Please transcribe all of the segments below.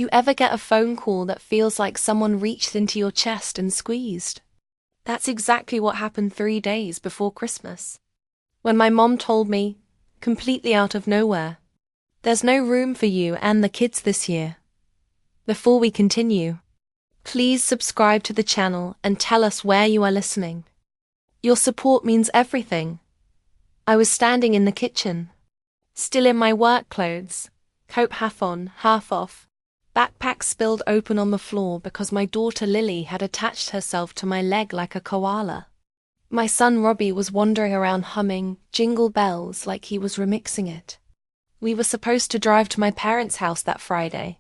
You ever get a phone call that feels like someone reached into your chest and squeezed? That's exactly what happened 3 days before Christmas. When my mom told me, completely out of nowhere, "There's no room for you and the kids this year." Before we continue, please subscribe to the channel and tell us where you are listening. Your support means everything. I was standing in the kitchen, still in my work clothes, coat half on, half off, backpack spilled open on the floor because my daughter Lily had attached herself to my leg like a koala. My son Robbie was wandering around humming Jingle Bells like he was remixing it. We were supposed to drive to my parents' house that Friday,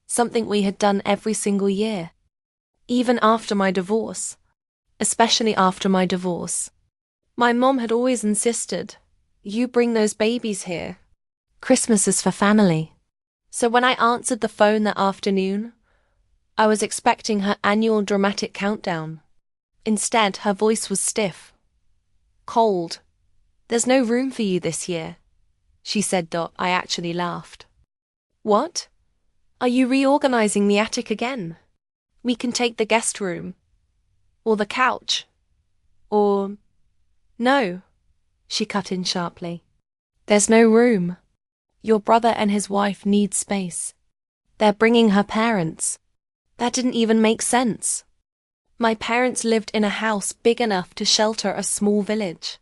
something we had done every single year. Even after my divorce, especially after my divorce. My mom had always insisted, "You bring those babies here. Christmas is for family." So when I answered the phone that afternoon, I was expecting her annual dramatic countdown. Instead, her voice was stiff, cold. "There's no room for you this year," she said. I actually laughed. "What? Are you reorganizing the attic again? We can take the guest room. Or the couch. Or..." "No," she cut in sharply. "There's no room. Your brother and his wife need space. They're bringing her parents." That didn't even make sense. My parents lived in a house big enough to shelter a small village.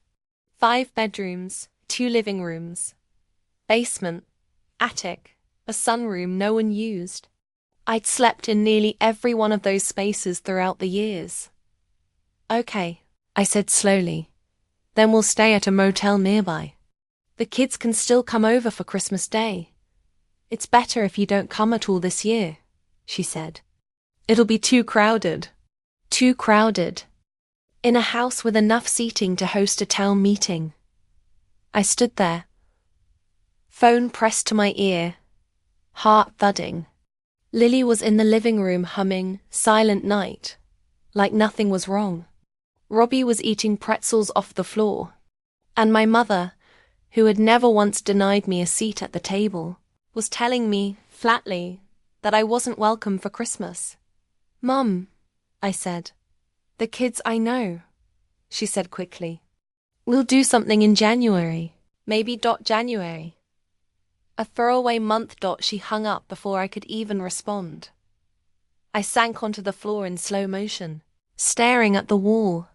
5 bedrooms, 2 living rooms, basement, attic, a sunroom no one used. I'd slept in nearly every one of those spaces throughout the years. "Okay," I said slowly. "Then we'll stay at a motel nearby. The kids can still come over for Christmas Day. It's better if you don't come at all this year," she said. "It'll be too crowded." Too crowded. In a house with enough seating to host a town meeting. I stood there, phone pressed to my ear, heart thudding. Lily was in the living room humming Silent Night, like nothing was wrong. Robbie was eating pretzels off the floor. And my mother, who had never once denied me a seat at the table, was telling me, flatly, that I wasn't welcome for Christmas. "Mum," I said. "The kids, I know," she said quickly. "We'll do something in January. Maybe January." A throwaway month. She hung up before I could even respond. I sank onto the floor in slow motion, staring at the wall.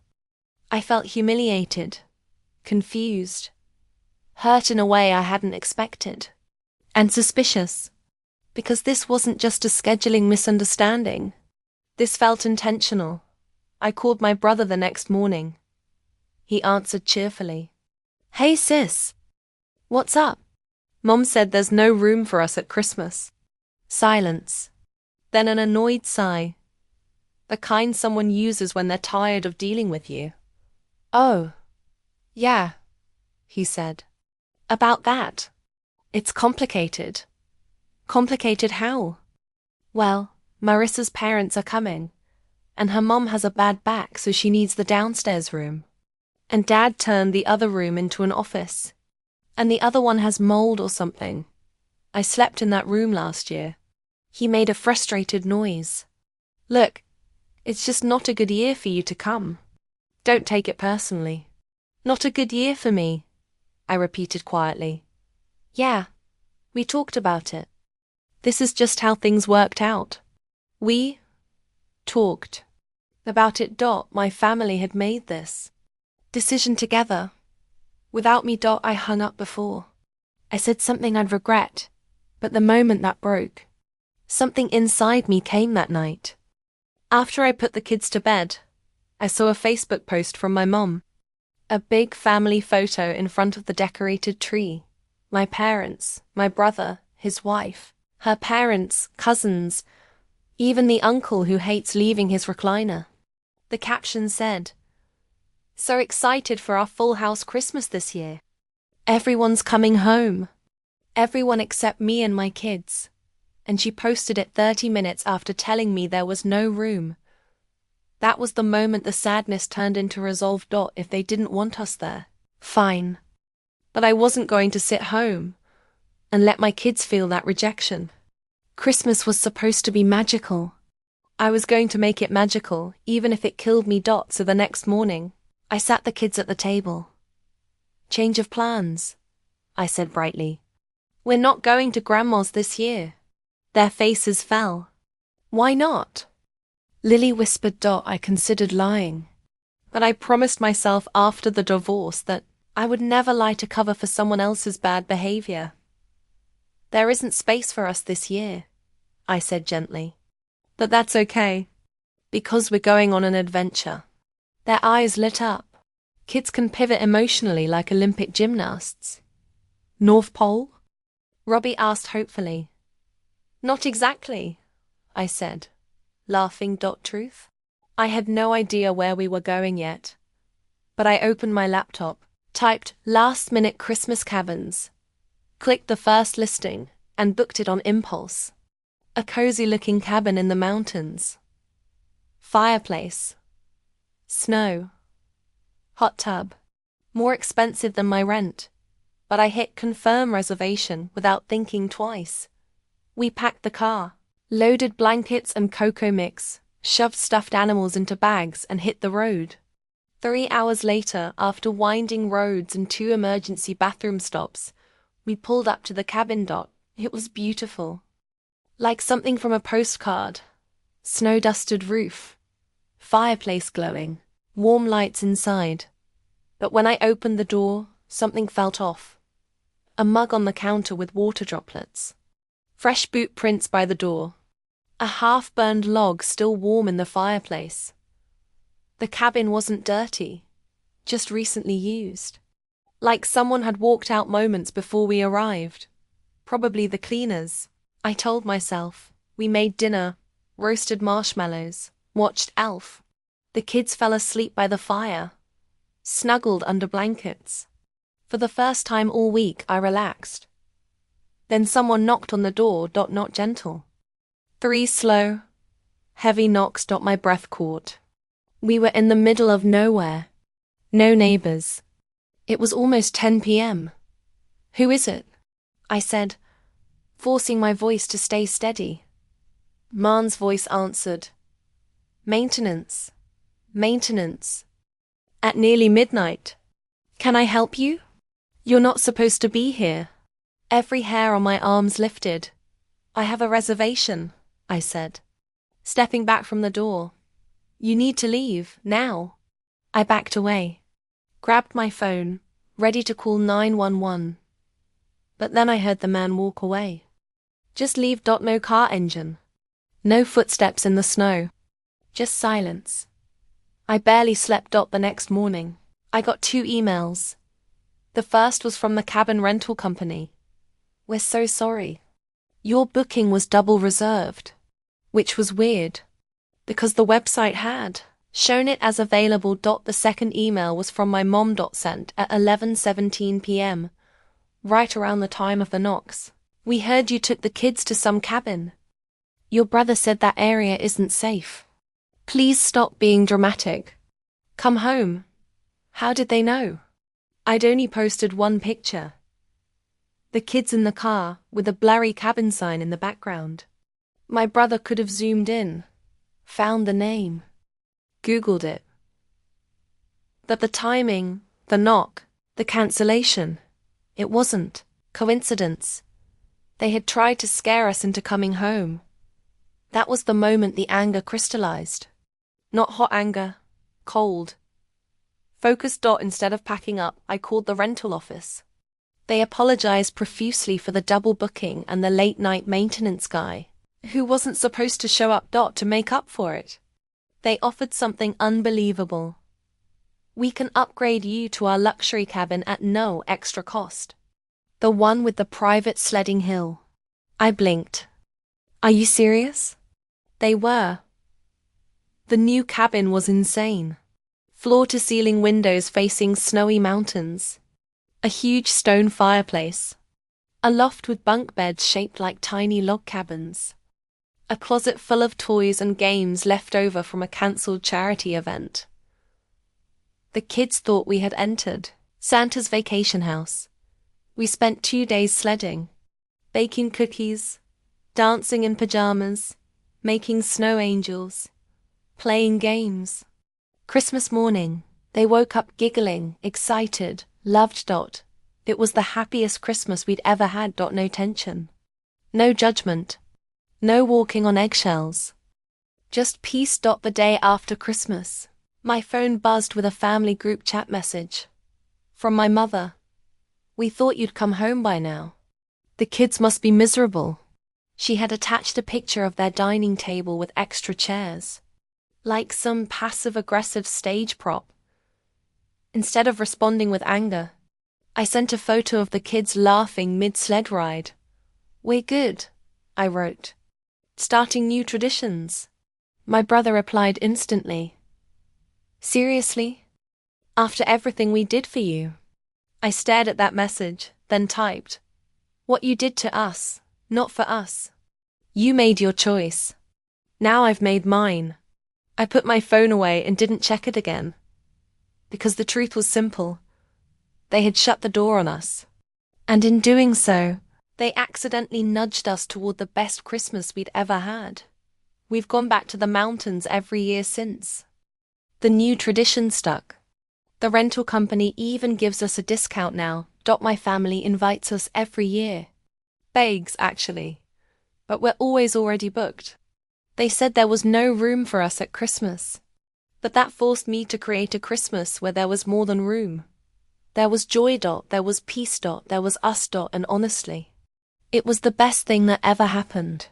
I felt humiliated, confused, hurt in a way I hadn't expected, and suspicious, because this wasn't just a scheduling misunderstanding. This felt intentional. I called my brother the next morning. He answered cheerfully. "Hey sis, what's up?" "Mom said there's no room for us at Christmas." Silence. Then an annoyed sigh. The kind someone uses when they're tired of dealing with you. "Oh, yeah," he said. "About that. It's complicated." "Complicated how?" "Well, Marissa's parents are coming, and her mom has a bad back, so she needs the downstairs room. And Dad turned the other room into an office. And the other one has mold or something. I slept in that room last year." He made a frustrated noise. "Look, it's just not a good year for you to come. Don't take it personally." "Not a good year for me," I repeated quietly. "Yeah, we talked about it. This is just how things worked out. We talked about it. My family had made this decision together. Without me. I hung up before. I said something I'd regret, but the moment that broke, something inside me came that night. After I put the kids to bed, I saw a Facebook post from my mom. A big family photo in front of the decorated tree. My parents, my brother, his wife, her parents, cousins, even the uncle who hates leaving his recliner. The caption said, "So excited for our full house Christmas this year. Everyone's coming home. Everyone except me and my kids." And she posted it 30 minutes after telling me there was no room. That was the moment the sadness turned into resolve. If they didn't want us there, fine. But I wasn't going to sit home and let my kids feel that rejection. Christmas was supposed to be magical. I was going to make it magical, even if it killed me. So the next morning, I sat the kids at the table. Change of plans, I said brightly. We're not going to Grandma's this year. Their faces fell. Why not? Lily whispered. I considered lying. But I promised myself after the divorce that I would never lie to cover for someone else's bad behavior. There isn't space for us this year, I said gently. But that's okay, because we're going on an adventure. Their eyes lit up. Kids can pivot emotionally like Olympic gymnasts. North Pole? Robbie asked hopefully. Not exactly, I said, laughing. Truth? I had no idea where we were going yet. But I opened my laptop, typed last-minute Christmas cabins, clicked the first listing, and booked it on impulse. A cozy-looking cabin in the mountains. Fireplace. Snow. Hot tub. More expensive than my rent. But I hit confirm reservation without thinking twice. We packed the car, loaded blankets and cocoa mix, shoved stuffed animals into bags and hit the road. 3 hours later, after winding roads and 2 emergency bathroom stops, we pulled up to the cabin. It was beautiful. Like something from a postcard. Snow-dusted roof. Fireplace glowing. Warm lights inside. But when I opened the door, something felt off. A mug on the counter with water droplets. Fresh boot prints by the door. A half-burned log still warm in the fireplace. The cabin wasn't dirty, just recently used. Like someone had walked out moments before we arrived. Probably the cleaners. I told myself. We made dinner, roasted marshmallows, watched Elf. The kids fell asleep by the fire, snuggled under blankets. For the first time all week, I relaxed. Then someone knocked on the door. Not gentle. 3 slow, heavy knocks. My breath caught. We were in the middle of nowhere. No neighbors. It was almost 10 p.m. Who is it? I said, forcing my voice to stay steady. Marn's voice answered. Maintenance. Maintenance. At nearly midnight. Can I help you? You're not supposed to be here. Every hair on my arms lifted. I have a reservation, I said, stepping back from the door. You need to leave, now. I backed away, grabbed my phone, ready to call 911. But then I heard the man walk away. Just leave. No car engine. No footsteps in the snow. Just silence. I barely slept. The next morning, I got 2 emails. The first was from the cabin rental company. We're so sorry. Your booking was double reserved. Which was weird, because the website had shown it as available. The second email was from my mom. Sent at 11:17 p.m., right around the time of the knocks. We heard you took the kids to some cabin. Your brother said that area isn't safe. Please stop being dramatic. Come home. How did they know? I'd only posted 1 picture. The kids in the car, with a blurry cabin sign in the background. My brother could have zoomed in, found the name, Googled it. But the timing, the knock, the cancellation, it wasn't coincidence. They had tried to scare us into coming home. That was the moment the anger crystallized. Not hot anger, cold. Focused. Instead of packing up, I called the rental office. They apologized profusely for the double booking and the late-night maintenance guy, who wasn't supposed to show up. To make up for it, they offered something unbelievable. We can upgrade you to our luxury cabin at no extra cost. The one with the private sledding hill. I blinked. Are you serious? They were. The new cabin was insane. Floor-to-ceiling windows facing snowy mountains. A huge stone fireplace. A loft with bunk beds shaped like tiny log cabins. A closet full of toys and games left over from a cancelled charity event. The kids thought we had entered Santa's vacation house. We spent 2 days sledding, baking cookies, dancing in pajamas, making snow angels, playing games. Christmas morning, they woke up giggling, excited, loved. It was the happiest Christmas we'd ever had. No tension. No judgment. No walking on eggshells. Just peace. The day after Christmas, my phone buzzed with a family group chat message. From my mother. We thought you'd come home by now. The kids must be miserable. She had attached a picture of their dining table with extra chairs. Like some passive-aggressive stage prop. Instead of responding with anger, I sent a photo of the kids laughing mid-sled ride. We're good, I wrote. Starting new traditions. My brother replied instantly. Seriously? After everything we did for you? I stared at that message, then typed. What you did to us, not for us. You made your choice. Now I've made mine. I put my phone away and didn't check it again. Because the truth was simple. They had shut the door on us. And in doing so, they accidentally nudged us toward the best Christmas we'd ever had. We've gone back to the mountains every year since. The new tradition stuck. The rental company even gives us a discount now. My family invites us every year. Begs, actually. But we're always already booked. They said there was no room for us at Christmas. But that forced me to create a Christmas where there was more than room. There was joy. There was peace. There was us. And honestly, it was the best thing that ever happened.